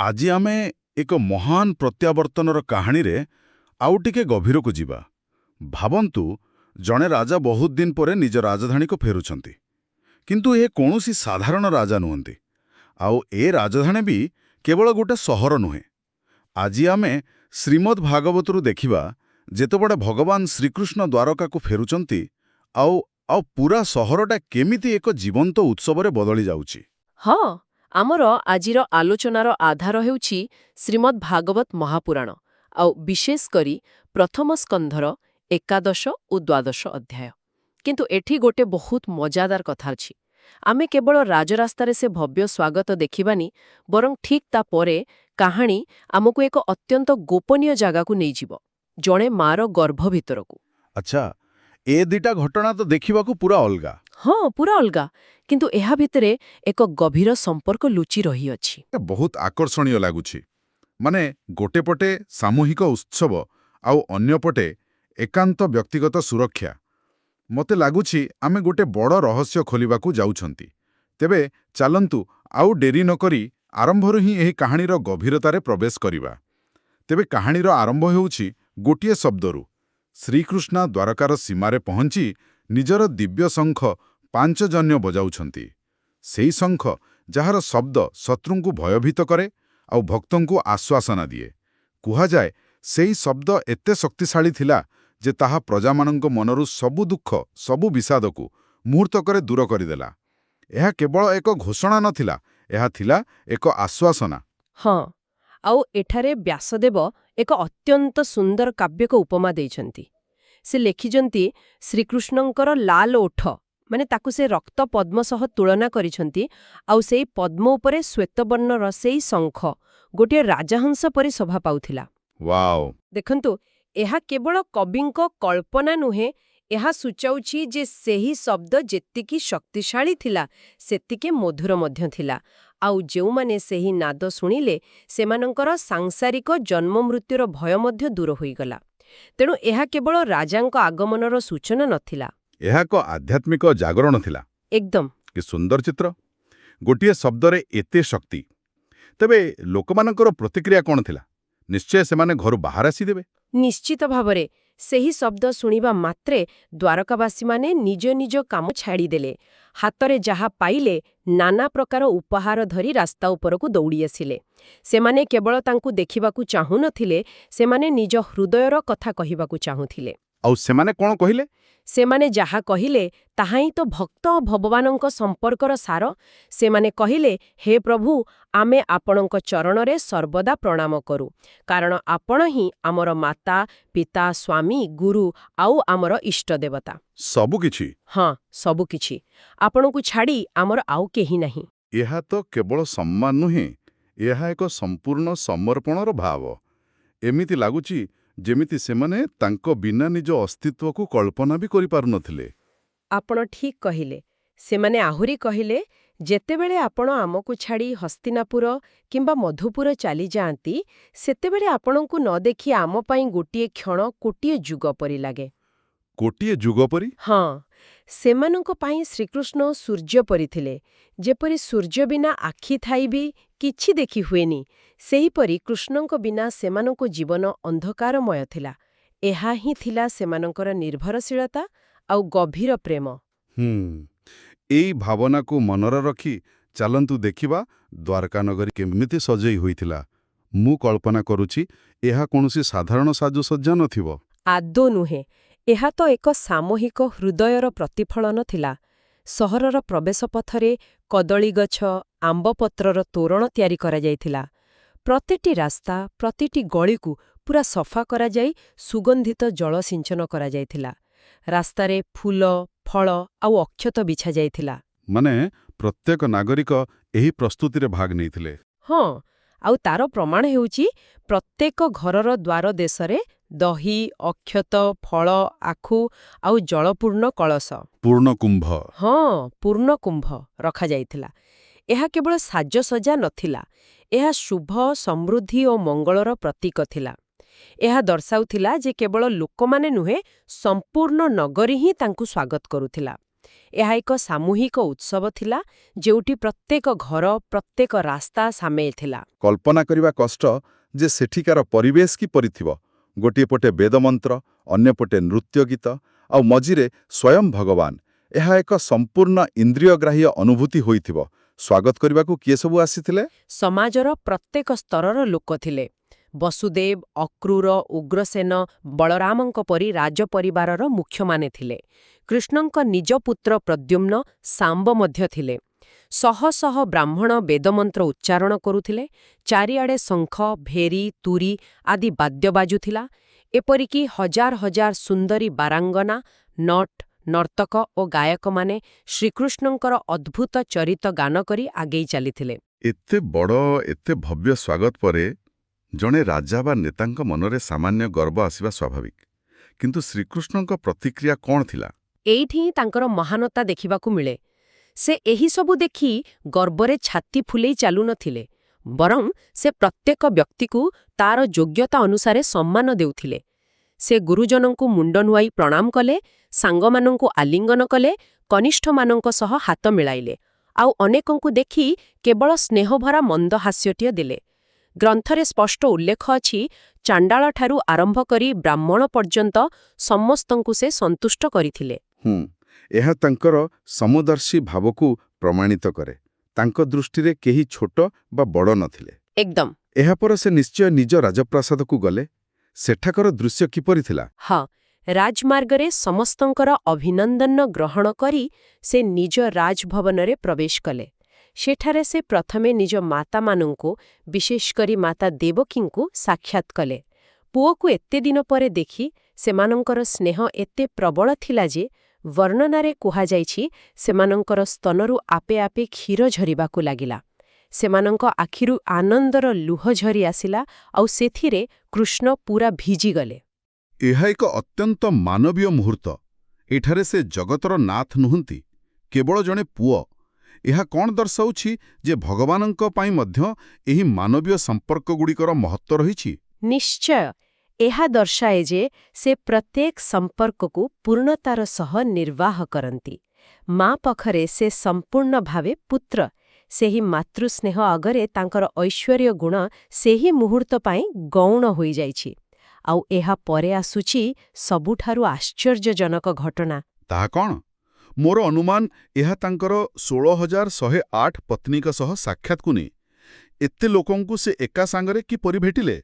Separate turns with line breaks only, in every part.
ଆଜି ଆମେ ଏକ ମହାନ ପ୍ରତ୍ୟାବର୍ତ୍ତନର କାହାଣୀରେ ଆଉ ଟିକେ ଗଭୀରକୁ ଯିବା। ଭାବନ୍ତୁ, ଜଣେ ରାଜା ବହୁତ ଦିନ ପରେ ନିଜ ରାଜଧାନୀକୁ ଫେରୁଛନ୍ତି। କିନ୍ତୁ ଏ କୌଣସି ସାଧାରଣ ରାଜା ନୁହନ୍ତି, ଆଉ ଏ ରାଜଧାନୀ ବି କେବଳ ଗୋଟେ ସହର ନୁହେଁ। ଆଜି ଆମେ ଶ୍ରୀମଦ୍ ଭାଗବତରୁ ଦେଖିବା, ଯେତେବେଳେ ଭଗବାନ ଶ୍ରୀକୃଷ୍ଣ ଦ୍ୱାରକାକୁ ଫେରୁଛନ୍ତି ଆଉ ଆଉ ପୁରା ସହରଟା କେମିତି ଏକ ଜୀବନ୍ତ ଉତ୍ସବରେ ବଦଳି ଯାଉଛି।
ହଁ, ଆମର ଆଜିର ଆଲୋଚନାର ଆଧାର ହେଉଛି ଶ୍ରୀମଦ୍ ଭାଗବତ ମହାପୁରାଣ, ଆଉ ବିଶେଷ କରି ପ୍ରଥମ ସ୍କନ୍ଧର ଏକାଦଶ ଓ ଦ୍ୱାଦଶ ଅଧ୍ୟାୟ। କିନ୍ତୁ ଏଠି ଗୋଟେ ବହୁତ ମଜାଦାର କଥା ଅଛି। ଆମେ କେବଳ ରାଜରାସ୍ତାରେ ସେ ଭବ୍ୟ ସ୍ୱାଗତ ଦେଖିବାନି, ବରଂ ଠିକ୍ ତା ପରେ କାହାଣୀ ଆମକୁ ଏକ ଅତ୍ୟନ୍ତ ଗୋପନୀୟ ଜାଗାକୁ ନେଇଯିବ, ଜଣେ ମାର ଗର୍ଭ ଭିତରକୁ।
ଆଚ୍ଛା, ଏ ଦିଟା ଘଟଣା ତ ଦେଖିବାକୁ ପୁରା ଅଲଗା।
ହଁ, ପୁରା ଅଲଗା, କିନ୍ତୁ ଏହା ଭିତରେ ଏକ ଗଭୀର ସମ୍ପର୍କ ଲୁଚି ରହିଅଛି।
ଏ ବହୁତ ଆକର୍ଷଣୀୟ ଲାଗୁଛି। ମାନେ, ଗୋଟେ ପଟେ ସାମୂହିକ ଉତ୍ସବ ଆଉ ଅନ୍ୟପଟେ ଏକାନ୍ତ ବ୍ୟକ୍ତିଗତ ସୁରକ୍ଷା। ମୋତେ ଲାଗୁଛି ଆମେ ଗୋଟେ ବଡ଼ ରହସ୍ୟ ଖୋଲିବାକୁ ଯାଉଛନ୍ତି। ତେବେ ଚାଲନ୍ତୁ ଆଉ ଡେରି ନକରି ଆରମ୍ଭରୁ ହିଁ ଏହି କାହାଣୀର ଗଭୀରତାରେ ପ୍ରବେଶ କରିବା। ତେବେ କାହାଣୀର ଆରମ୍ଭ ହେଉଛି ଗୋଟିଏ ଶବ୍ଦରୁ। ଶ୍ରୀକୃଷ୍ଣ ଦ୍ୱାରକାର ସୀମାରେ ପହଞ୍ଚି ନିଜର ଦିବ୍ୟ ଶଙ୍ଖ ପାଞ୍ଚଜନ୍ୟ ବଜାଉଛନ୍ତି। ସେଇ ଶଙ୍ଖ ଯାହାର ଶବ୍ଦ ଶତ୍ରୁଙ୍କୁ ଭୟଭୀତ କରେ ଆଉ ଭକ୍ତଙ୍କୁ ଆଶ୍ୱାସନା ଦିଏ। କୁହାଯାଏ, ସେଇ ଶବ୍ଦ ଏତେ ଶକ୍ତିଶାଳୀ ଥିଲା ଯେ ତାହା ପ୍ରଜାମାନଙ୍କ ମନରୁ ସବୁ ଦୁଃଖ, ସବୁ ବିଷାଦକୁ ମୁହୂର୍ତ୍ତକରେ ଦୂର କରିଦେଲା। ଏହା କେବଳ ଏକ ଘୋଷଣା ନଥିଲା, ଏହା ଥିଲା ଏକ ଆଶ୍ୱାସନା।
ହଁ, ଆଉ ଏଠାରେ ବ୍ୟାସଦେବ ଏକ ଅତ୍ୟନ୍ତ ସୁନ୍ଦର କାବ୍ୟକ ଉପମା ଦେଇଛନ୍ତି। ସେ ଲେଖିଛନ୍ତି, ଶ୍ରୀକୃଷ୍ଣଙ୍କର ଲାଲ ଓଠ, ମାନେ ତାକୁ ସେ ରକ୍ତ ପଦ୍ମ ସହ ତୁଳନା କରିଛନ୍ତି, ଆଉ ସେଇ ପଦ୍ମ ଉପରେ ଶ୍ୱେତବର୍ଣ୍ଣର ସେଇ ଶଙ୍ଖ ଗୋଟିଏ ରାଜହଂସ ପରି ଶୋଭା ପାଉଥିଲା।
ୱାଓ!
ଦେଖନ୍ତୁ, ଏହା କେବଳ କବିଙ୍କ କଳ୍ପନା ନୁହେଁ, ଏହା ସୂଚାଉଛି ଯେ ସେହି ଶବ୍ଦ ଯେତିକି ଶକ୍ତିଶାଳୀ ଥିଲା, ସେତିକି ମଧୁର ମଧ୍ୟ ଥିଲା। ଆଉ ଯେଉଁମାନେ ସେହି ନାଦ ଶୁଣିଲେ, ସେମାନଙ୍କର ସାଂସାରିକ ଜନ୍ମ ମୃତ୍ୟୁର ଭୟ ମଧ୍ୟ ଦୂର ହୋଇଗଲା। ତେଣୁ ଏହା କେବଳ ରାଜାଙ୍କ ଆଗମନର ସୂଚନା ନଥିଲା।
ଏହା ଏକ ଆଧ୍ୟାତ୍ମିକ ଜାଗରଣ ଥିଲା।
ଏକଦମ।
କି ସୁନ୍ଦର ଚିତ୍ର! ଗୋଟିଏ ଶବ୍ଦରେ ଏତେ ଶକ୍ତି। ତେବେ ଲୋକମାନଙ୍କର ପ୍ରତିକ୍ରିୟା କ'ଣ ଥିଲା? ନିଶ୍ଚୟ ସେମାନେ ଘରୁ ବାହାର ଆସିଦେବେ।
ନିଶ୍ଚିତ ଭାବରେ ସେହି ଶବ୍ଦ ଶୁଣିବା ମାତ୍ରେ ଦ୍ୱାରକାବାସୀମାନେ ନିଜ ନିଜ କାମ ଛାଡ଼ିଦେଲେ। ହାତରେ ଯାହା ପାଇଲେ, ନାନା ପ୍ରକାର ଉପହାର ଧରି ରାସ୍ତା ଉପରକୁ ଦୌଡ଼ି ଆସିଲେ। ସେମାନେ କେବଳ ତାଙ୍କୁ ଦେଖିବାକୁ ଚାହୁଁନଥିଲେ, ସେମାନେ ନିଜ ହୃଦୟର କଥା କହିବାକୁ ଚାହୁଁଥିଲେ।
ଆଉ ସେମାନେ କ'ଣ କହିଲେ?
ସେମାନେ ଯାହା କହିଲେ, ତାହା ହିଁ ତ ଭକ୍ତ ଓ ଭଗବାନଙ୍କ ସମ୍ପର୍କର ସାର। ସେମାନେ କହିଲେ, ହେ ପ୍ରଭୁ, ଆମେ ଆପଣଙ୍କ ଚରଣରେ ସର୍ବଦା ପ୍ରଣାମ କରୁ, କାରଣ ଆପଣ ହିଁ ଆମର ମାତା, ପିତା, ସ୍ୱାମୀ, ଗୁରୁ ଆଉ ଆମର ଇଷ୍ଟଦେବତା।
ସବୁକିଛି?
ହଁ, ସବୁକିଛି। ଆପଣଙ୍କୁ ଛାଡ଼ି ଆମର ଆଉ କେହି ନାହିଁ।
ଏହା ତ କେବଳ ସମ୍ମାନ ନୁହେଁ, ଏହା ଏକ ସମ୍ପୂର୍ଣ୍ଣ ସମର୍ପଣର ଭାବ। ଏମିତି ଲାଗୁଛି ଯେମିତି ସେମାନେ ତାଙ୍କ ବିନା ନିଜ ଅସ୍ତିତ୍ୱକୁ କଳ୍ପନା ବି କରିପାରୁନଥିଲେ।
ଆପଣ ଠିକ୍ କହିଲେ। ସେମାନେ ଆହୁରି କହିଲେ, ଯେତେବେଳେ ଆପଣ ଆମକୁ ଛାଡ଼ି ହସ୍ତିନାପୁର କିମ୍ବା ମଧୁପୁର ଚାଲିଯାଆନ୍ତି, ସେତେବେଳେ ଆପଣଙ୍କୁ ନ ଦେଖି ଆମ ପାଇଁ ଗୋଟିଏ କ୍ଷଣ, ଗୋଟିଏ ଯୁଗ ପରି ଲାଗେ।
ଗୋଟିଏ ଯୁଗ ପରି?
ହଁ, ସେମାନଙ୍କ ପାଇଁ ଶ୍ରୀକୃଷ୍ଣ ସୂର୍ଯ୍ୟ ପରି ଥିଲେ। ଯେପରି ସୂର୍ଯ୍ୟ ବିନା ଆଖି ଥାଇ ବି କିଛି ଦେଖି ହୁଏନି, ସେହିପରି କୃଷ୍ଣଙ୍କ ବିନା ସେମାନଙ୍କ ଜୀବନ ଅନ୍ଧକାରମୟ ଥିଲା। ଏହା ହିଁ ଥିଲା ସେମାନଙ୍କର ନିର୍ଭରଶୀଳତା ଆଉ ଗଭୀର ପ୍ରେମ।
ଏଇ ଭାବନାକୁ ମନରେ ରଖି ଚାଲନ୍ତୁ ଦେଖିବା ଦ୍ୱାରକାନଗରୀ କେମିତି ସଜେଇ ହୋଇଥିଲା। ମୁଁ କଳ୍ପନା କରୁଛି, ଏହା କୌଣସି ସାଧାରଣ ସାଜସଜ୍ଜା ନଥିବ।
ଆଦୌ ନୁହେଁ। ଏହା ତ ଏକ ସାମୂହିକ ହୃଦୟର ପ୍ରତିଫଳନ ଥିଲା। ସହରର ପ୍ରବେଶ ପଥରେ କଦଳୀ ଗଛ, ଆମ୍ବପତ୍ରର ତୋରଣ ତିଆରି କରାଯାଇଥିଲା। ପ୍ରତିଟି ରାସ୍ତା, ପ୍ରତିଟି ଗଳିକୁ ପୁରା ସଫା କରାଯାଇ ସୁଗନ୍ଧିତ ଜଳସିଞ୍ଚନ କରାଯାଇଥିଲା। ରାସ୍ତାରେ ଫୁଲ, ଫଳ ଆଉ ଅକ୍ଷତ ବିଛାଯାଇଥିଲା।
ମାନେ, ପ୍ରତ୍ୟେକ ନାଗରିକ ଏହି ପ୍ରସ୍ତୁତିରେ ଭାଗ ନେଇଥିଲେ।
ହଁ, ଆଉ ତାର ପ୍ରମାଣ ହେଉଛି ପ୍ରତ୍ୟେକ ଘରର ଦ୍ୱାର ଦେଶରେ ଦହି, ଅକ୍ଷତ, ଫଳ, ଆଖୁ ଆଉ ଜଳପୂର୍ଣ୍ଣ କଳସ।
ପୂର୍ଣ୍ଣକୁମ୍ଭ?
ହଁ, ପୂର୍ଣ୍ଣକୁମ୍ଭ ରଖାଯାଇଥିଲା। ଏହା କେବଳ ସାଜସଜ୍ଜା ନଥିଲା, ଏହା ଶୁଭ, ସମୃଦ୍ଧି ଓ ମଙ୍ଗଳର ପ୍ରତୀକ ଥିଲା। ଏହା ଦର୍ଶାଉଥିଲା ଯେ କେବଳ ଲୋକମାନେ ନୁହେଁ, ସମ୍ପୂର୍ଣ୍ଣ ନଗରୀ ହିଁ ତାଙ୍କୁ ସ୍ୱାଗତ କରୁଥିଲା। ଏହା ଏକ ସାମୂହିକ ଉତ୍ସବ ଥିଲା ଯେଉଁଠି ପ୍ରତ୍ୟେକ ଘର ପ୍ରତ୍ୟେକ ରାସ୍ତା ସାମିଲ ଥିଲା।
କଳ୍ପନା କରିବା କଷ୍ଟ ଯେ ସେଠିକାର ପରିବେଶ କିପରି ଥିବ। ଗୋଟିଏ ପଟେ ବେଦମନ୍ତ୍ର, ଅନ୍ୟପଟେ ନୃତ୍ୟ ଗୀତ, ଆଉ ମଝିରେ ସ୍ୱୟଂ ଭଗବାନ। ଏହା ଏକ ସମ୍ପୂର୍ଣ୍ଣ ଇନ୍ଦ୍ରିୟଗ୍ରାହ୍ୟ ଅନୁଭୂତି ହୋଇଥିବ। ସ୍ୱାଗତ କରିବାକୁ କିଏ ସବୁ ଆସିଥିଲେ?
ସମାଜର ପ୍ରତ୍ୟେକ ସ୍ତରର ଲୋକ ଥିଲେ। ବସୁଦେବ, ଅକ୍ରୁର, ଉଗ୍ରସେନ, ବଳରାମଙ୍କ ପରି ରାଜପରିବାରର ମୁଖ୍ୟମାନେ ଥିଲେ। କୃଷ୍ଣଙ୍କ ନିଜ ପୁତ୍ର ପ୍ରଦ୍ୟୁମ୍ନ, ସାମ୍ବ ମଧ୍ୟ ଥିଲେ। ଶହ ଶହ ବ୍ରାହ୍ମଣ ବେଦମନ୍ତ୍ର ଉଚ୍ଚାରଣ କରୁଥିଲେ। ଚାରିଆଡ଼େ ଶଙ୍ଖ, ଭେରୀ, ତୁରୀ ଆଦି ବାଦ୍ୟ ବାଜୁଥିଲା। ଏପରିକି ହଜାର ହଜାର ସୁନ୍ଦରୀ ବାରାଙ୍ଗନା, ନଟ, ନର୍ତ୍ତକ ଓ ଗାୟକମାନେ ଶ୍ରୀକୃଷ୍ଣଙ୍କର ଅଦ୍ଭୁତ ଚରିତ ଗାନ କରି ଆଗେଇ ଚାଲିଥିଲେ।
ଏତେ ବଡ଼, ଏତେ ଭବ୍ୟ ସ୍ୱାଗତ ପରେ ଜଣେ ରାଜା ବା ନେତାଙ୍କ ମନରେ ସାମାନ୍ୟ ଗର୍ବ ଆସିବା ସ୍ୱାଭାବିକ। କିନ୍ତୁ ଶ୍ରୀକୃଷ୍ଣଙ୍କ ପ୍ରତିକ୍ରିୟା କ'ଣ ଥିଲା?
ଏଇଠି ହିଁ ତାଙ୍କର ମହାନତା ଦେଖିବାକୁ ମିଳେ। ସେ ଏହିସବୁ ଦେଖି ଗର୍ବରେ ଛାତି ଫୁଲେଇ ଚାଲୁନଥିଲେ, ବରଂ ସେ ପ୍ରତ୍ୟେକ ବ୍ୟକ୍ତିକୁ ତାର ଯୋଗ୍ୟତା ଅନୁସାରେ ସମ୍ମାନ ଦେଉଥିଲେ। ସେ ଗୁରୁଜନଙ୍କୁ ମୁଣ୍ଡ ନୁଆଇ ପ୍ରଣାମ କଲେ, ସାଙ୍ଗମାନଙ୍କୁ ଆଲିଙ୍ଗନ କଲେ, କନିଷ୍ଠମାନଙ୍କ ସହ ହାତ ମିଳାଇଲେ, ଆଉ ଅନେକଙ୍କୁ ଦେଖି କେବଳ ସ୍ନେହଭରା ମନ୍ଦହାସ୍ୟଟିଏ ଦେଲେ। ଗ୍ରନ୍ଥରେ ସ୍ପଷ୍ଟ ଉଲ୍ଲେଖ ଅଛି, ଚାଣ୍ଡାଳଠାରୁ ଆରମ୍ଭ କରି ବ୍ରାହ୍ମଣ ପର୍ଯ୍ୟନ୍ତ ସମସ୍ତଙ୍କୁ ସେ ସନ୍ତୁଷ୍ଟ କରିଥିଲେ।
ଏହା ତାଙ୍କର ସମଦର୍ଶୀ ଭାବକୁ ପ୍ରମାଣିତ କରେ। ତାଙ୍କ ଦୃଷ୍ଟିରେ କେହି ଛୋଟ ବା ବଡ଼ ନଥିଲେ।
ଏକଦମ।
ଏହାପରେ ସେ ନିଶ୍ଚୟ ନିଜ ରାଜପ୍ରାସାଦକୁ ଗଲେ। ସେଠାକାର ଦୃଶ୍ୟ କିପରି ଥିଲା?
ହଁ, ରାଜମାର୍ଗରେ ସମସ୍ତଙ୍କର ଅଭିନନ୍ଦନ ଗ୍ରହଣ କରି ସେ ନିଜ ରାଜଭବନରେ ପ୍ରବେଶ କଲେ। ସେଠାରେ ସେ ପ୍ରଥମେ ନିଜ ମାତାମାନଙ୍କୁ, ବିଶେଷ କରି ମାତା ଦେବକୀଙ୍କୁ ସାକ୍ଷାତ କଲେ। ପୁଅକୁ ଏତେ ଦିନ ପରେ ଦେଖି ସେମାନଙ୍କର ସ୍ନେହ ଏତେ ପ୍ରବଳ ଥିଲା ଯେ ବର୍ଣ୍ଣନାରେ କୁହାଯାଇଛି, ସେମାନଙ୍କର ସ୍ତନରୁ ଆପେ ଆପେ କ୍ଷୀର ଝରିବାକୁ ଲାଗିଲା। ସେମାନଙ୍କ ଆଖିରୁ ଆନନ୍ଦର ଲୁହ ଝରି ଆସିଲା, ଆଉ ସେଥିରେ କୃଷ୍ଣ ପୂରା ଭିଜିଗଲେ।
ଏହା ଏକ ଅତ୍ୟନ୍ତ ମାନବୀୟ ମୁହୂର୍ତ୍ତ। ଏଠାରେ ସେ ଜଗତର ନାଥ ନୁହନ୍ତି, କେବଳ ଜଣେ ପୁଅ। ଏହା କ'ଣ ଦର୍ଶାଉଛି ଯେ ଭଗବାନଙ୍କ ପାଇଁ ମଧ୍ୟ ଏହି ମାନବୀୟ ସମ୍ପର୍କଗୁଡ଼ିକର ମହତ୍ତ୍ୱ ରହିଛି?
ନିଶ୍ଚୟ। ଏହା ଦର୍ଶାଏ ଯେ ସେ ପ୍ରତ୍ୟେକ ସମ୍ପର୍କକୁ ପୂର୍ଣ୍ଣତାର ସହ ନିର୍ବାହ କରନ୍ତି। ମା ପାଖରେ ସେ ସମ୍ପୂର୍ଣ୍ଣ ଭାବେ ପୁତ୍ର। ସେହି ମାତୃସ୍ନେହ ଆଗରେ ତାଙ୍କର ଐଶ୍ୱର୍ଯ୍ୟ ଗୁଣ ସେହି ମୁହୂର୍ତ୍ତ ପାଇଁ ଗୌଣ ହୋଇଯାଇଛି। ଆଉ ଏହା ପରେ ଆସୁଛି ସବୁଠାରୁ ଆଶ୍ଚର୍ଯ୍ୟଜନକ ଘଟଣା।
ତାହା କ'ଣ? ମୋର ଅନୁମାନ ଏହା ତାଙ୍କର 16,108 ପତ୍ନୀଙ୍କ ସହ ସାକ୍ଷାତକୁ ନେଇ। ଏତେ ଲୋକଙ୍କୁ ସେ ଏକା ସାଙ୍ଗରେ କିପରି ଭେଟିଲେ?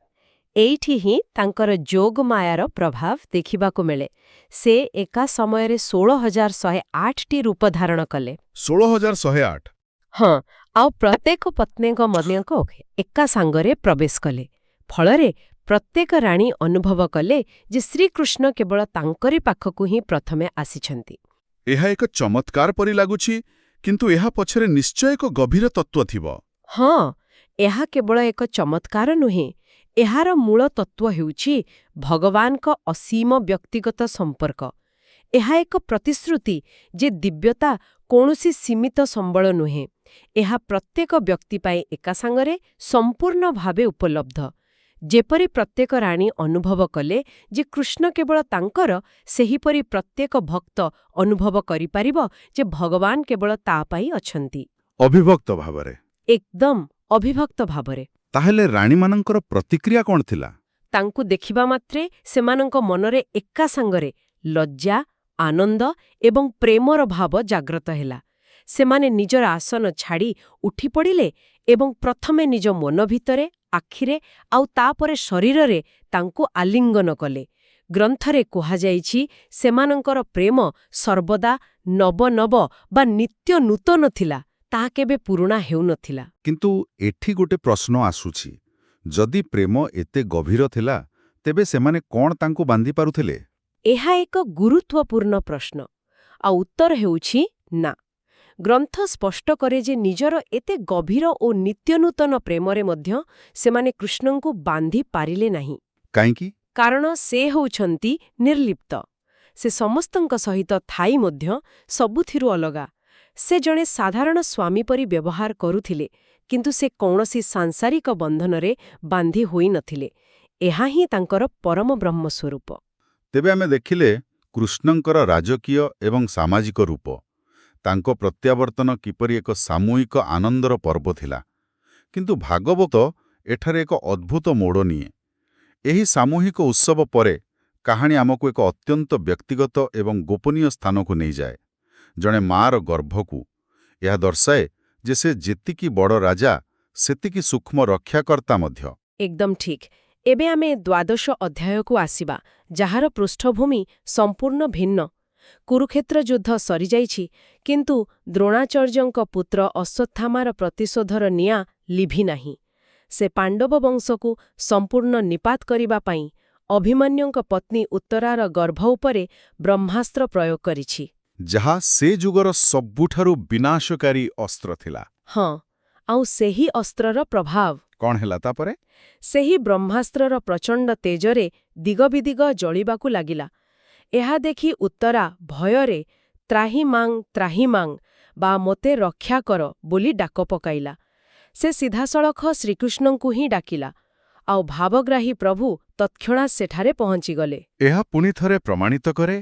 ଏଇଠି ହିଁ ତାଙ୍କର ଯୋଗମାୟାର ପ୍ରଭାବ ଦେଖିବାକୁ ମିଳେ। ସେ ଏକା ସମୟରେ 16,108ଟି ରୂପ ଧାରଣ କଲେ।
16,108?
ହଁ, ଆଉ ପ୍ରତ୍ୟେକ ପତ୍ନୀଙ୍କ ମଧ୍ୟକୁ ଏକା ସାଙ୍ଗରେ ପ୍ରବେଶ କଲେ। ଫଳରେ ପ୍ରତ୍ୟେକ ରାଣୀ ଅନୁଭବ କଲେ ଯେ ଶ୍ରୀକୃଷ୍ଣ କେବଳ ତାଙ୍କରି ପାଖକୁ ହିଁ ପ୍ରଥମେ ଆସିଛନ୍ତି।
ଏହା ଏକ ଚମତ୍କାର ପରି ଲାଗୁଛି, କିନ୍ତୁ ଏହା ପଛରେ ନିଶ୍ଚୟ ଏକ ଗଭୀର ତତ୍ତ୍ୱ ଥିବ।
ହଁ, ଏହା କେବଳ ଏକ ଚମତ୍କାର ନୁହେଁ। ଏହାର ମୂଳ ତତ୍ତ୍ୱ ହେଉଛି ଭଗବାନଙ୍କ ଅସୀମ ବ୍ୟକ୍ତିଗତ ସମ୍ପର୍କ। ଏହା ଏକ ପ୍ରତିଶ୍ରୁତି ଯେ ଦିବ୍ୟତା କୌଣସି ସୀମିତ ସମ୍ବଳ ନୁହେଁ। ଏହା ପ୍ରତ୍ୟେକ ବ୍ୟକ୍ତି ପାଇଁ ଏକା ସାଙ୍ଗରେ ସମ୍ପୂର୍ଣ୍ଣ ଭାବେ ଉପଲବ୍ଧ। ଯେପରି ପ୍ରତ୍ୟେକ ରାଣୀ ଅନୁଭବ କଲେ ଯେ କୃଷ୍ଣ କେବଳ ତାଙ୍କର, ସେହିପରି ପ୍ରତ୍ୟେକ ଭକ୍ତ ଅନୁଭବ କରିପାରିବ ଯେ ଭଗବାନ କେବଳ ତା ପାଇଁ ଅଛନ୍ତି।
ଅବିଭକ୍ତ ଭାବରେ?
ଏକଦମ ଅବିଭକ୍ତ ଭାବରେ।
ତାହେଲେ ରାଣୀମାନଙ୍କର ପ୍ରତିକ୍ରିୟା କ'ଣ ଥିଲା?
ତାଙ୍କୁ ଦେଖିବା ମାତ୍ରେ ସେମାନଙ୍କ ମନରେ ଏକା ସାଙ୍ଗରେ ଲଜ୍ଜା, ଆନନ୍ଦ ଏବଂ ପ୍ରେମର ଭାବ ଜାଗ୍ରତ ହେଲା। ସେମାନେ ନିଜର ଆସନ ଛାଡ଼ି ଉଠି ପଡ଼ିଲେ ଏବଂ ପ୍ରଥମେ ନିଜ ମନ ଭିତରେ, ଆଖିରେ ଆଉ ତାପରେ ଶରୀରରେ ତାଙ୍କୁ ଆଲିଙ୍ଗନ କଲେ। ଗ୍ରନ୍ଥରେ କୁହାଯାଇଛି, ସେମାନଙ୍କର ପ୍ରେମ ସର୍ବଦା ନବ ବା ନିତ୍ୟ ନୂତନ ଥିଲା। ତାହା କେବେ ପୁରୁଣା ହେଉନଥିଲା।
କିନ୍ତୁ ଏଠି ଗୋଟେ ପ୍ରଶ୍ନ ଆସୁଛି, ଯଦି ପ୍ରେମ ଏତେ ଗଭୀର ଥିଲା, ତେବେ ସେମାନେ କ'ଣ ତାଙ୍କୁ ବାନ୍ଧି ପାରୁଥିଲେ?
ଏହା ଏକ ଗୁରୁତ୍ୱପୂର୍ଣ୍ଣ ପ୍ରଶ୍ନ, ଆଉ ଉତ୍ତର ହେଉଛି ନା। ଗ୍ରନ୍ଥ ସ୍ପଷ୍ଟ କରେ ଯେ ନିଜର ଏତେ ଗଭୀର ଓ ନିତ୍ୟନୂତନ ପ୍ରେମରେ ମଧ୍ୟ ସେମାନେ କୃଷ୍ଣଙ୍କୁ ବାନ୍ଧି ପାରିଲେ ନାହିଁ।
କାହିଁକି?
କାରଣ ସେ ହେଉଛନ୍ତି ନିର୍ଲିପ୍ତ। ସେ ସମସ୍ତଙ୍କ ସହିତ ଥାଇ ମଧ୍ୟ ସବୁଥିରୁ ଅଲଗା। ସେ ଜଣେ ସାଧାରଣ ସ୍ୱାମୀ ପରି ବ୍ୟବହାର କରୁଥିଲେ, କିନ୍ତୁ ସେ କୌଣସି ସାଂସାରିକ ବନ୍ଧନରେ ବାନ୍ଧି ହୋଇନଥିଲେ। ଏହା ହିଁ ତାଙ୍କର ପରମ ବ୍ରହ୍ମ ସ୍ୱରୂପ।
ତେବେ ଆମେ ଦେଖିଲେ କୃଷ୍ଣଙ୍କର ରାଜକୀୟ ଏବଂ ସାମାଜିକ ରୂପ। ତାଙ୍କ ପ୍ରତ୍ୟାବର୍ତ୍ତନ କିପରି ଏକ ସାମୂହିକ ଆନନ୍ଦର ପର୍ବ ଥିଲା। କିନ୍ତୁ ଭାଗବତ ଏଠାରେ ଏକ ଅଦ୍ଭୁତ ମୋଡ଼ ନିଏ। ଏହି ସାମୂହିକ ଉତ୍ସବ ପରେ କାହାଣୀ ଆମକୁ ଏକ ଅତ୍ୟନ୍ତ ବ୍ୟକ୍ତିଗତ ଏବଂ ଗୋପନୀୟ ସ୍ଥାନକୁ ନେଇଯାଏ, ଜଣେ ମାଆର ଗର୍ଭକୁ। ଏହା ଦର୍ଶାଏ ଯେ ସେ ଯେତିକି ବଡ଼ ରାଜା ସେତିକି ସୂକ୍ଷ୍ମ ରକ୍ଷାକର୍ତ୍ତା ମଧ୍ୟ।
ଏକଦମ ଠିକ୍। ଏବେ ଆମେ ଦ୍ୱାଦଶ ଅଧ୍ୟାୟକୁ ଆସିବା, ଯାହାର ପୃଷ୍ଠଭୂମି ସମ୍ପୂର୍ଣ୍ଣ ଭିନ୍ନ। କୁରୁକ୍ଷେତ୍ର ଯୁଦ୍ଧ ସରିଯାଇଛି, କିନ୍ତୁ ଦ୍ରୋଣାଚାର୍ଯ୍ୟଙ୍କ ପୁତ୍ର ଅଶ୍ୱତ୍ଥାମାର ପ୍ରତିଶୋଧର ନିଆଁ ଲିଭିନାହିଁ। ସେ ପାଣ୍ଡବ ବଂଶକୁ ସମ୍ପୂର୍ଣ୍ଣ ନିପାତ କରିବା ପାଇଁ ଅଭିମନ୍ୟୁଙ୍କ ପତ୍ନୀ ଉତ୍ତରାର ଗର୍ଭ ଉପରେ ବ୍ରହ୍ମାସ୍ତ୍ର ପ୍ରୟୋଗ କରିଛି।
ଯାହା ସେ ଯୁଗର ସବୁଠାରୁ ବିନାଶକାରୀ ଅସ୍ତ୍ର ଥିଲା।
ହଁ, ଆଉ ସେହି ଅସ୍ତ୍ରର ପ୍ରଭାବ
କ'ଣ ହେଲା ତାପରେ?
ସେହି ବ୍ରହ୍ମାସ୍ତ୍ରର ପ୍ରଚଣ୍ଡ ତେଜରେ ଦିଗବିଦିଗ ଜଳିବାକୁ ଲାଗିଲା। ଏହା ଦେଖି ଉତ୍ତରା ଭୟରେ ତ୍ରାହିମାଂ ବା ମୋତେ ରକ୍ଷା କର ବୋଲି ଡାକ ପକାଇଲା। ସେ ସିଧାସଳଖ ଶ୍ରୀକୃଷ୍ଣଙ୍କୁ ହିଁ ଡାକିଲା, ଆଉ ଭାବଗ୍ରାହୀ ପ୍ରଭୁ ତତ୍କ୍ଷଣାତ୍ ସେଠାରେ ପହଞ୍ଚିଗଲେ।
ଏହା ପୁଣି ଥରେ ପ୍ରମାଣିତ କରେ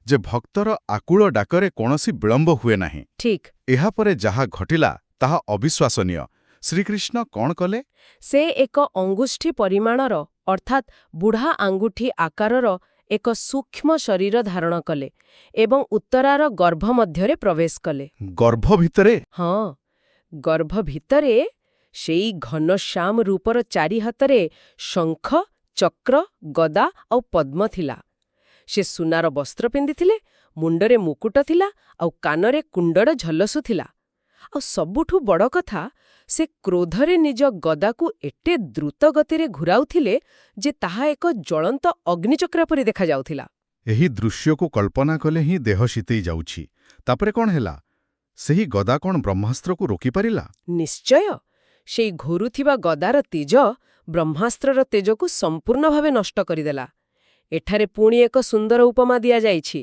ଯେ ଭକ୍ତର ଆକୁଳ ଡାକରେ କୌଣସି ବିଳମ୍ବ ହୁଏ ନାହିଁ।
ଠିକ୍।
ଏହାପରେ ଯାହା ଘଟିଲା ତାହା ଅବିଶ୍ୱାସନୀୟ। ଶ୍ରୀକୃଷ୍ଣ କ'ଣ କଲେ?
ସେ ଏକ ଅଙ୍ଗୁଷ୍ଠି ପରିମାଣର ଅର୍ଥାତ୍ ବୁଢ଼ା ଆଙ୍ଗୁଠି ଆକାରର ଏକ ସୂକ୍ଷ୍ମ ଶରୀର ଧାରଣ କଲେ ଏବଂ ଉତ୍ତରାର ଗର୍ଭ ମଧ୍ୟରେ ପ୍ରବେଶ କଲେ।
ଗର୍ଭ ଭିତରେ?
ହଁ, ଗର୍ଭ ଭିତରେ ସେଇ ଘନଶ୍ୟାମ ରୂପର ଚାରି ହାତରେ ଶଙ୍ଖ, ଚକ୍ର, ଗଦା ଆଉ ପଦ୍ମ ଥିଲା। ସେ ସୁନାର ବସ୍ତ୍ର ପିନ୍ଧିଥିଲେ, ମୁଣ୍ଡରେ ମୁକୁଟ ଥିଲା ଆଉ କାନରେ କୁଣ୍ଡଳ ଝଲସୁଥିଲା। ଆଉ ସବୁଠୁ ବଡ଼ କଥା, ସେ କ୍ରୋଧରେ ନିଜ ଗଦାକୁ ଏତେ ଦ୍ରୁତ ଗତିରେ ଘୁରାଉଥିଲେ ଯେ ତାହା ଏକ ଜ୍ୱଳନ୍ତ ଅଗ୍ନିଚକ୍ର ପରି ଦେଖାଯାଉଥିଲା।
ଏହି ଦୃଶ୍ୟକୁ କଳ୍ପନା କଲେ ହିଁ ଦେହ ଶୀତେଇ ଯାଉଛି। ତାପରେ କ'ଣ ହେଲା? ସେହି ଗଦା କ'ଣ ବ୍ରହ୍ମାସ୍ତ୍ରକୁ ରୋକିପାରିଲା?
ନିଶ୍ଚୟ। ସେଇ ଘୁରୁଥିବା ଗଦାର ତେଜ ବ୍ରହ୍ମାସ୍ତ୍ରର ତେଜକୁ ସମ୍ପୂର୍ଣ୍ଣ ଭାବେ ନଷ୍ଟ କରିଦେଲା। ଏଠାରେ ପୁଣି ଏକ ସୁନ୍ଦର ଉପମା ଦିଆଯାଇଛି।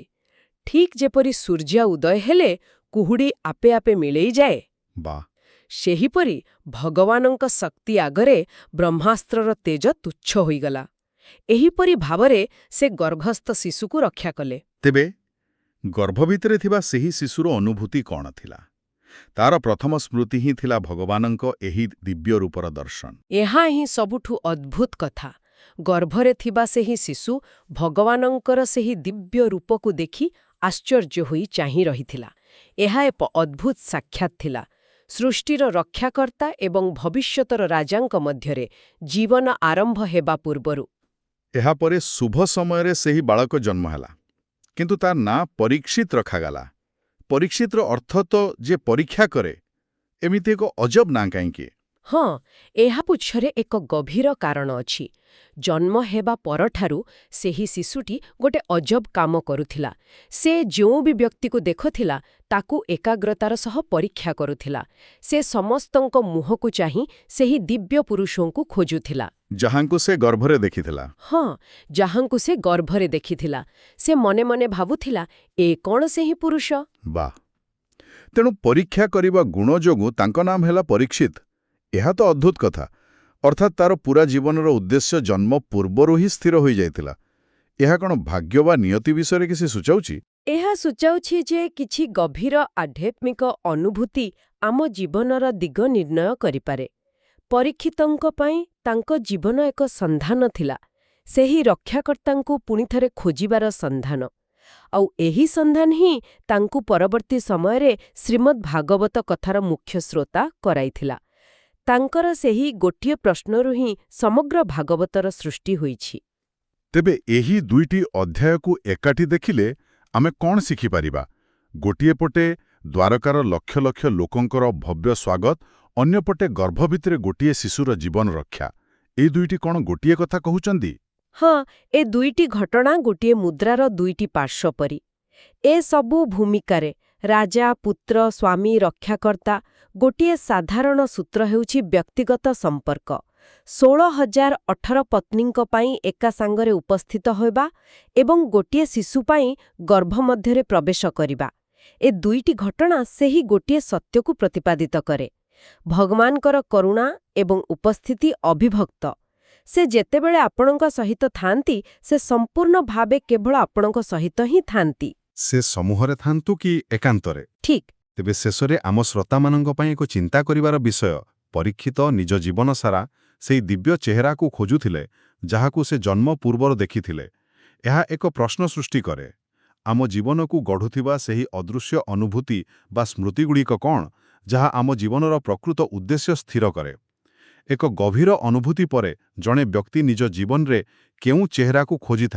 ଠିକ୍ ଯେପରି ସୂର୍ଯ୍ୟ ଉଦୟ ହେଲେ କୁହୁଡ଼ି ଆପେ ଆପେ ମିଳେଇଯାଏ, ସେହିପରି ଭଗବାନଙ୍କ ଶକ୍ତି ଆଗରେ ବ୍ରହ୍ମାସ୍ତ୍ରର ତେଜ ତୁଚ୍ଛ ହୋଇଗଲା। ଏହିପରି ଭାବରେ ସେ ଗର୍ଭସ୍ଥ ଶିଶୁକୁ ରକ୍ଷା କଲେ।
ତେବେ ଗର୍ଭ ଭିତରେ ଥିବା ସେହି ଶିଶୁର ଅନୁଭୂତି କ'ଣ ଥିଲା? ତାର ପ୍ରଥମ ସ୍ମୃତି ହିଁ ଥିଲା ଭଗବାନଙ୍କ ଏହି ଦିବ୍ୟ ରୂପର ଦର୍ଶନ।
ଏହା ହିଁ ସବୁଠୁ ଅଦ୍ଭୁତ କଥା। ଗର୍ଭରେ ଥିବା ସେହି ଶିଶୁ ଭଗବାନଙ୍କର ସେହି ଦିବ୍ୟ ରୂପକୁ ଦେଖି ଆଶ୍ଚର୍ଯ୍ୟ ହୋଇ ଚାହିଁ ରହିଥିଲା। ଏହା ଏକ ଅଦ୍ଭୁତ ସାକ୍ଷାତ ଥିଲା। ସୃଷ୍ଟିର ରକ୍ଷାକର୍ତ୍ତା ଏବଂ ଭବିଷ୍ୟତର ରାଜାଙ୍କ ମଧ୍ୟରେ ଜୀବନ ଆରମ୍ଭ ହେବା ପୂର୍ବରୁ।
ଏହାପରେ ଶୁଭ ସମୟରେ ସେହି ବାଳକ ଜନ୍ମ ହେଲା, କିନ୍ତୁ ତା ନାଁ ପରୀକ୍ଷିତ ରଖାଗଲା। ପରୀକ୍ଷିତର ଅର୍ଥ ତ ଯିଏ ପରୀକ୍ଷା କରେ। ଏମିତି ଏକ ଅଜବ ନାଁ କାହିଁକି?
ହଁ, ଏହା ପଛରେ ଏକ ଗଭୀର କାରଣ ଅଛି। ଜନ୍ମ ହେବା ପରଠାରୁ ସେହି ଶିଶୁଟି ଗୋଟେ ଅଜବ କାମ କରୁଥିଲା। ସେ ଯେଉଁ ବି ବ୍ୟକ୍ତିକୁ ଦେଖୁଥିଲା ତାକୁ ଏକାଗ୍ରତାର ସହ ପରୀକ୍ଷା କରୁଥିଲା। ସେ ସମସ୍ତଙ୍କ ମୁହଁକୁ ଚାହିଁ ସେହି ଦିବ୍ୟ ପୁରୁଷଙ୍କୁ ଖୋଜୁଥିଲା,
ଯାହାଙ୍କୁ ସେ ଗର୍ଭରେ ଦେଖିଥିଲା।
ହଁ, ଯାହାଙ୍କୁ ସେ ଗର୍ଭରେ ଦେଖିଥିଲା। ସେ ମନେ ମନେ ଭାବୁଥିଲା, ଏ କ'ଣ ସେହି ପୁରୁଷ?
ବାଃ! ତେଣୁ ପରୀକ୍ଷା କରିବା ଗୁଣ ଯୋଗୁଁ ତାଙ୍କ ନାମ ହେଲା ପରୀକ୍ଷିତ। ଏହା ତ ଅଦ୍ଭୁତ କଥା। ଅର୍ଥାତ୍ ତାର ପୁରା ଜୀବନର ଉଦ୍ଦେଶ୍ୟ ଜନ୍ମ ପୂର୍ବରୁ ହିଁ ସ୍ଥିର ହୋଇଯାଇଥିଲା। ଏହା କ'ଣ ଭାଗ୍ୟ ବା ନିୟତି ବିଷୟରେ କିଛି ସୂଚାଉଛି?
ଏହା ସୂଚାଉଛି ଯେ କିଛି ଗଭୀର ଆଧ୍ୟାତ୍ମିକ ଅନୁଭୂତି ଆମ ଜୀବନର ଦିଗ ନିର୍ଣ୍ଣୟ କରିପାରେ। ପରୀକ୍ଷିତଙ୍କ ପାଇଁ ତାଙ୍କ ଜୀବନ ଏକ ସନ୍ଧାନ ଥିଲା, ସେହି ରକ୍ଷାକର୍ତ୍ତାଙ୍କୁ ପୁଣିଥରେ ଖୋଜିବାର ସନ୍ଧାନ। ଆଉ ଏହି ସନ୍ଧାନ ହିଁ ତାଙ୍କୁ ପରବର୍ତ୍ତୀ ସମୟରେ ଶ୍ରୀମଦ୍ ଭାଗବତ କଥାର ମୁଖ୍ୟ ଶ୍ରୋତା କରାଇଥିଲା। ତାଙ୍କର ସେହି ଗୋଟିଏ ପ୍ରଶ୍ନରୁ ହିଁ ସମଗ୍ର ଭାଗବତର ସୃଷ୍ଟି ହୋଇଛି।
ତେବେ ଏହି ଦୁଇଟି ଅଧ୍ୟାୟକୁ ଏକାଠି ଦେଖିଲେ ଆମେ କ'ଣ ଶିଖିପାରିବା? ଗୋଟିଏ ପଟେ ଦ୍ୱାରକାର ଲକ୍ଷ ଲକ୍ଷ ଲୋକଙ୍କର ଭବ୍ୟ ସ୍ୱାଗତ, ଅନ୍ୟପଟେ ଗର୍ଭ ଭିତରେ ଗୋଟିଏ ଶିଶୁର ଜୀବନ ରକ୍ଷା। ଏହି ଦୁଇଟି କ'ଣ ଗୋଟିଏ କଥା କହୁଛନ୍ତି?
ହଁ, ଏ ଦୁଇଟି ଘଟଣା ଗୋଟିଏ ମୁଦ୍ରାର ଦୁଇଟି ପାର୍ଶ୍ୱ ପରି। ଏସବୁ ଭୂମିକାରେ ରାଜା, ପୁତ୍ର, ସ୍ୱାମୀ, ରକ୍ଷାକର୍ତ୍ତା ଗୋଟିଏ ସାଧାରଣ ସୂତ୍ର ହେଉଛି ବ୍ୟକ୍ତିଗତ ସମ୍ପର୍କ। 16,018 ପତ୍ନୀଙ୍କ ପାଇଁ ଏକା ସାଙ୍ଗରେ ଉପସ୍ଥିତ ହେବା ଏବଂ ଗୋଟିଏ ଶିଶୁ ପାଇଁ ଗର୍ଭ ମଧ୍ୟରେ ପ୍ରବେଶ କରିବା। ଏ ଦୁଇଟି ଘଟଣା ସେହି ଗୋଟିଏ ସତ୍ୟକୁ ପ୍ରତିପାଦିତ କରେ। ଭଗବାନଙ୍କର କରୁଣା ଏବଂ ଉପସ୍ଥିତି ଅବିଭକ୍ତ। ସେ ଯେତେବେଳେ ଆପଣଙ୍କ ସହିତ ଥାଆନ୍ତି, ସେ ସମ୍ପୂର୍ଣ୍ଣ ଭାବେ କେବଳ ଆପଣଙ୍କ ସହିତ ହିଁ ଥାଆନ୍ତି।
ସେ ସମୂହରେ ଥାନ୍ତୁ କି ଏକାନ୍ତରେ?
ଠିକ୍।
ତେବେ ଶେଷରେ ଆମ ଶ୍ରୋତାମାନଙ୍କ ପାଇଁ ଏକ ଚିନ୍ତା କରିବାର ବିଷୟ, ପରୀକ୍ଷିତ ନିଜ ଜୀବନ ସାରା ସେହି ଦିବ୍ୟ ଚେହେରାକୁ ଖୋଜୁଥିଲେ, ଯାହାକୁ ସେ ଜନ୍ମ ପୂର୍ବରୁ ଦେଖିଥିଲେ। ଏହା ଏକ ପ୍ରଶ୍ନ ସୃଷ୍ଟି କରେ, ଆମ ଜୀବନକୁ ଗଢ଼ୁଥିବା ସେହି ଅଦୃଶ୍ୟ ଅନୁଭୂତି ବା ସ୍ମୃତିଗୁଡ଼ିକ କ'ଣ, ଯାହା ଆମ ଜୀବନର ପ୍ରକୃତ ଉଦ୍ଦେଶ୍ୟ ସ୍ଥିର କରେ? ଏକ ଗଭୀର ଅନୁଭୂତି ପରେ ଜଣେ ବ୍ୟକ୍ତି ନିଜ ଜୀବନରେ କେଉଁ ଚେହେରାକୁ ଖୋଜିଥାଏ